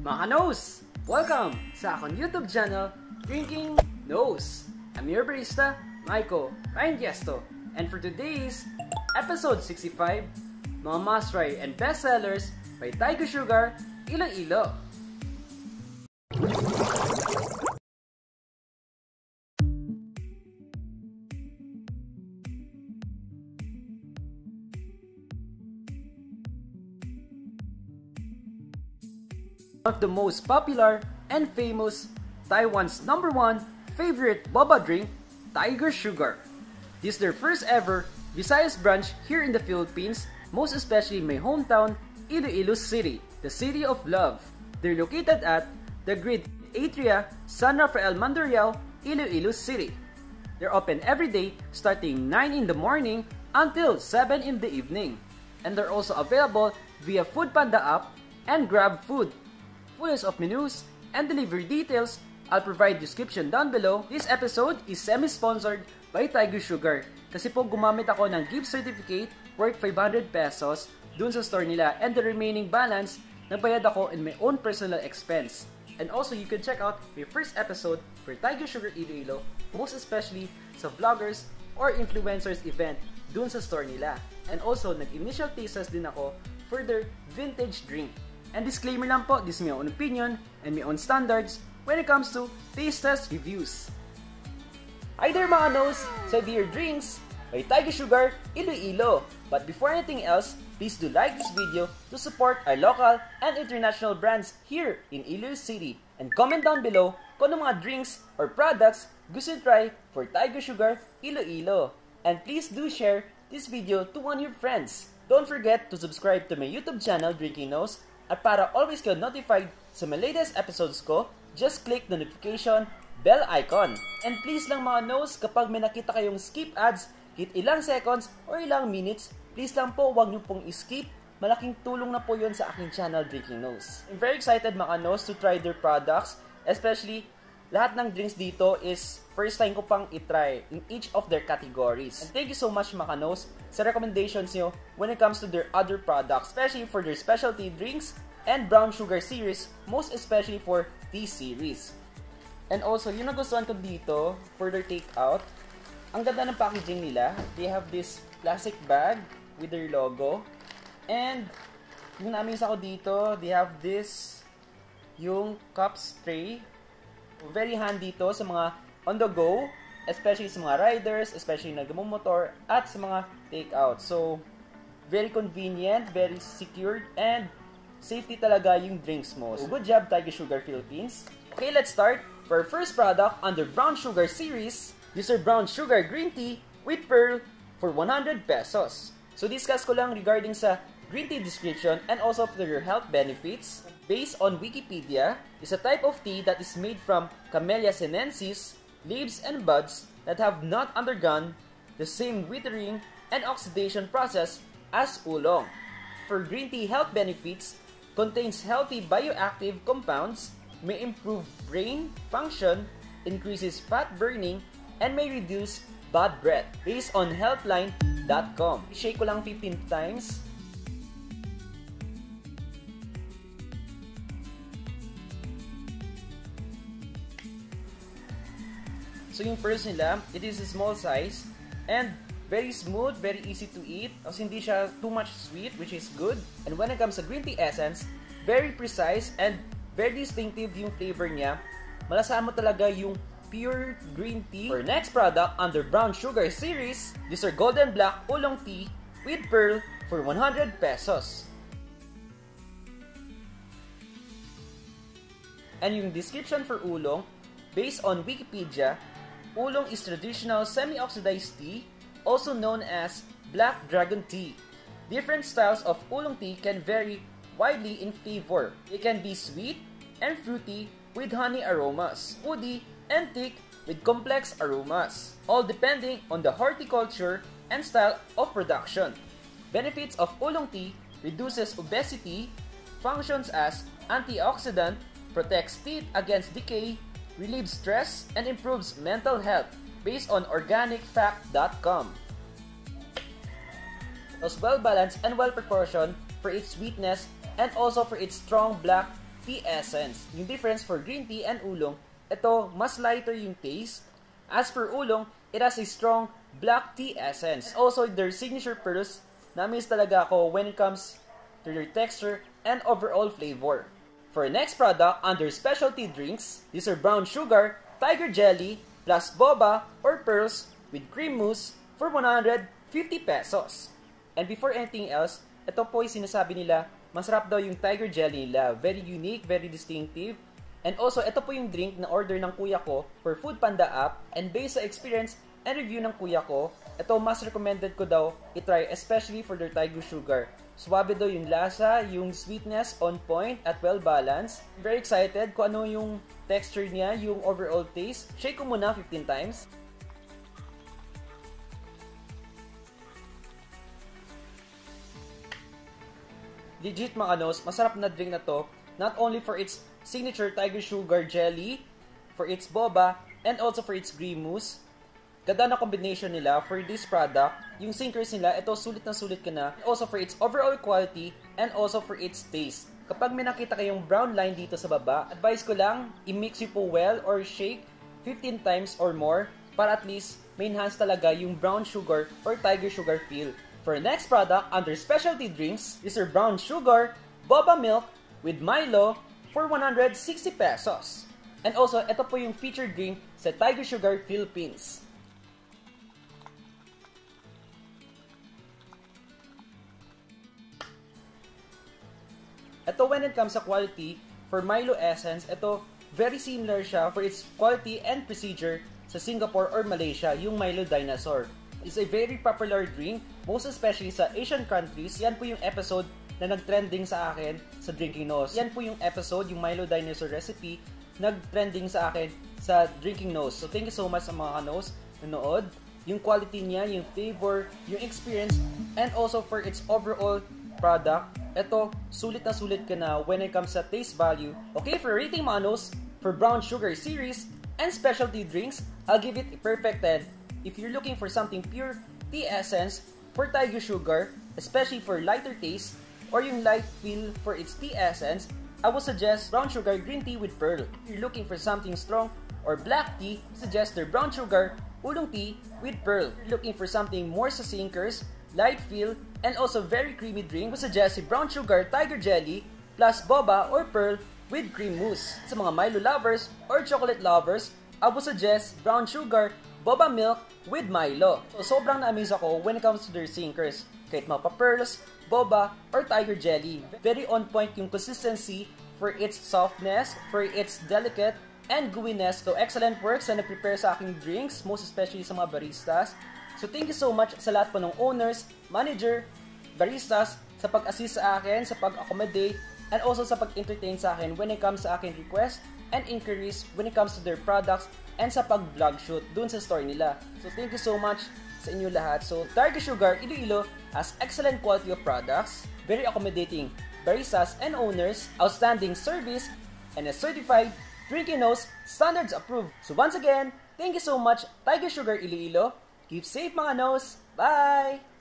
Mga nose! Welcome sa akong YouTube channel, Drinking Nose. I'm your barista, Michael Ryan Gesto. And for today's episode 65, mga must-try and bestsellers by Tiger Sugar, Iloilo. One of the most popular and famous Taiwan's #1 favorite boba drink, Tiger Sugar. This is their first ever Visayas branch here in the Philippines, most especially in my hometown, Iloilo City, the city of love. They're located at the great Atria, San Rafael, Mandurriao, Iloilo City. They're open every day starting 9 in the morning until 7 in the evening. And they're also available via Foodpanda app and Grab Food. Fullness of menus and delivery details, I'll provide description down below. This episode is semi-sponsored by Tiger Sugar kasi po gumamit ako ng gift certificate worth 500 pesos dun sa store nila, and the remaining balance nagbayad ako in my own personal expense. And also, you can check out my first episode for Tiger Sugar Iloilo, most especially sa vloggers or influencers event dun sa store nila. And also, nag-initial tastes din ako for their vintage drink. And disclaimer lang po, this is my own opinion and my own standards when it comes to taste test reviews. Hi there mga nose! So beer drinks by Tiger Sugar Iloilo. But before anything else, please do like this video to support our local and international brands here in Iloilo City. And comment down below kung ano mga drinks or products gusto nyo try for Tiger Sugar Iloilo. And please do share this video to one of your friends. Don't forget to subscribe to my YouTube channel, Drinking Nose. At para always kayo notified sa my latest episodes ko, just click the notification bell icon. And please lang mga nose, kapag may nakita kayong skip ads, hit ilang seconds or ilang minutes, please lang po huwag nyo pong skip. Malaking tulong na po yun sa aking channel, Drinking Nose. I'm very excited mga nose to try their products, especially lahat ng drinks dito is first time ko pang itry in each of their categories. And thank you so much mga nose sa recommendations nyo when it comes to their other products, especially for their specialty drinks and brown sugar series, most especially for tea series. And also, yung nagustuhan ko dito for their takeout, ang ganda ng packaging nila. They have this plastic bag with their logo. And yung na-amaze ako dito, they have this yung cups tray. Very handy to sa mga on the go, especially sa mga riders, especially nagmumotor, at sa mga takeout. So, very convenient, very secured, and safety talaga yung drinks mo. So, good job Tiger Sugar Philippines. Okay, let's start. For our first product under brown sugar series, this is brown sugar green tea with pearl for 100 pesos. So, discuss ko lang regarding sa green tea description and also for your health benefits. Based on Wikipedia, is a type of tea that is made from Camellia sinensis, leaves and buds that have not undergone the same withering and oxidation process as oolong. For green tea health benefits, contains healthy bioactive compounds, may improve brain function, increases fat burning, and may reduce bad breath. Based on healthline.com. Shake ko lang 15 times. So yung pearls nila, it is a small size and very smooth, very easy to eat. Kasi hindi siya too much sweet, which is good. And when it comes to green tea essence, very precise and very distinctive yung flavor niya. Malasahan mo talaga yung pure green tea. For next product under brown sugar series, these are golden black oolong tea with pearl for 100 pesos. And yung description for oolong, based on Wikipedia, oolong is traditional semi-oxidized tea, also known as black dragon tea. Different styles of oolong tea can vary widely in flavor. It can be sweet and fruity with honey aromas, woody and thick with complex aromas, all depending on the horticulture and style of production. Benefits of oolong tea: reduces obesity, functions as antioxidant, protects teeth against decay, relieves stress, and improves mental health, based on organicfact.com. It was well balanced and well proportioned for its sweetness and also for its strong black tea essence. Yung difference for green tea and oolong, ito, mas lighter yung taste. As for oolong, it has a strong black tea essence. Also, their signature pearls, na-miss talaga ako when it comes to their texture and overall flavor. For our next product, under specialty drinks, these are brown sugar, tiger jelly, plus boba or pearls with cream mousse for 150 pesos. And before anything else, ito po yung sinasabi nila, masarap daw yung tiger jelly nila. Very unique, very distinctive. And also, ito po yung drink na order ng kuya ko for Food Panda app. And based sa experience and review ng kuya ko, ito mas recommended ko daw itry, especially for their tiger sugar. Suwabe daw yung lasa, yung sweetness on point at well balanced. Very excited kung ano yung texture niya, yung overall taste. Shake ko muna 15 times. Legit mga kanos, masarap na drink na to. Not only for its signature tiger sugar jelly, for its boba, and also for its cream mousse. Ganda na combination nila for this product. Yung sinkers nila, ito sulit na sulit ka na. Also for its overall quality and also for its taste. Kapag may nakita kayong brown line dito sa baba, advice ko lang, i-mix nyo po well or shake 15 times or more para at least may enhance talaga yung brown sugar or tiger sugar feel. For our next product, under specialty drinks, these are brown sugar, boba milk with Milo for 160 pesos. And also, ito po yung featured drink sa Tiger Sugar Philippines. Ito when it comes sa quality, for Milo Essence, ito very similar siya for its quality and procedure sa Singapore or Malaysia, yung Milo Dinosaur. It's a very popular drink, most especially sa Asian countries. Yan po yung episode na nag-trending sa akin sa Drinking Nose. Yan po yung episode, yung Milo Dinosaur recipe, nag-trending sa akin sa Drinking Nose. So thank you so much sa mga kanos nanood. Yung quality niya, yung flavor, yung experience, and also for its overall product, ito, sulit na sulit ka na when it comes sa taste value. Okay, for rating mga kanos, for brown sugar series and specialty drinks, I'll give it a perfect 10. If you're looking for something pure tea essence for Tiger Sugar, especially for lighter taste, or yung light feel for its tea essence, I would suggest brown sugar green tea with pearl. If you're looking for something strong or black tea, suggest their brown sugar oolong tea with pearl. If you're looking for something more sa sinkers, light feel, and also very creamy drink, would suggest a brown sugar tiger jelly plus boba or pearl with cream mousse. Sa mga Milo lovers or chocolate lovers, I would suggest brown sugar boba milk with Milo. So sobrang na-amaze ako when it comes to their sinkers. Kahit mga pearls, boba, or tiger jelly. Very on point yung consistency for its softness, for its delicate and gooiness. So excellent work sa nag-prepare sa aking drinks, most especially sa mga baristas. So thank you so much sa lahat po ng owners, manager, baristas, sa pag-assist sa akin, sa pag-accommodate, and also sa pag-entertain sa akin when it comes sa aking request and inquiries when it comes to their products and sa pag-vlog shoot dun sa store nila. So thank you so much sa inyo lahat. So Tiger Sugar Iloilo has excellent quality of products, very accommodating baristas and owners, outstanding service, and a certified Drinking Nose standards approved. So once again, thank you so much Tiger Sugar Iloilo. Keep safe mga nose. Bye!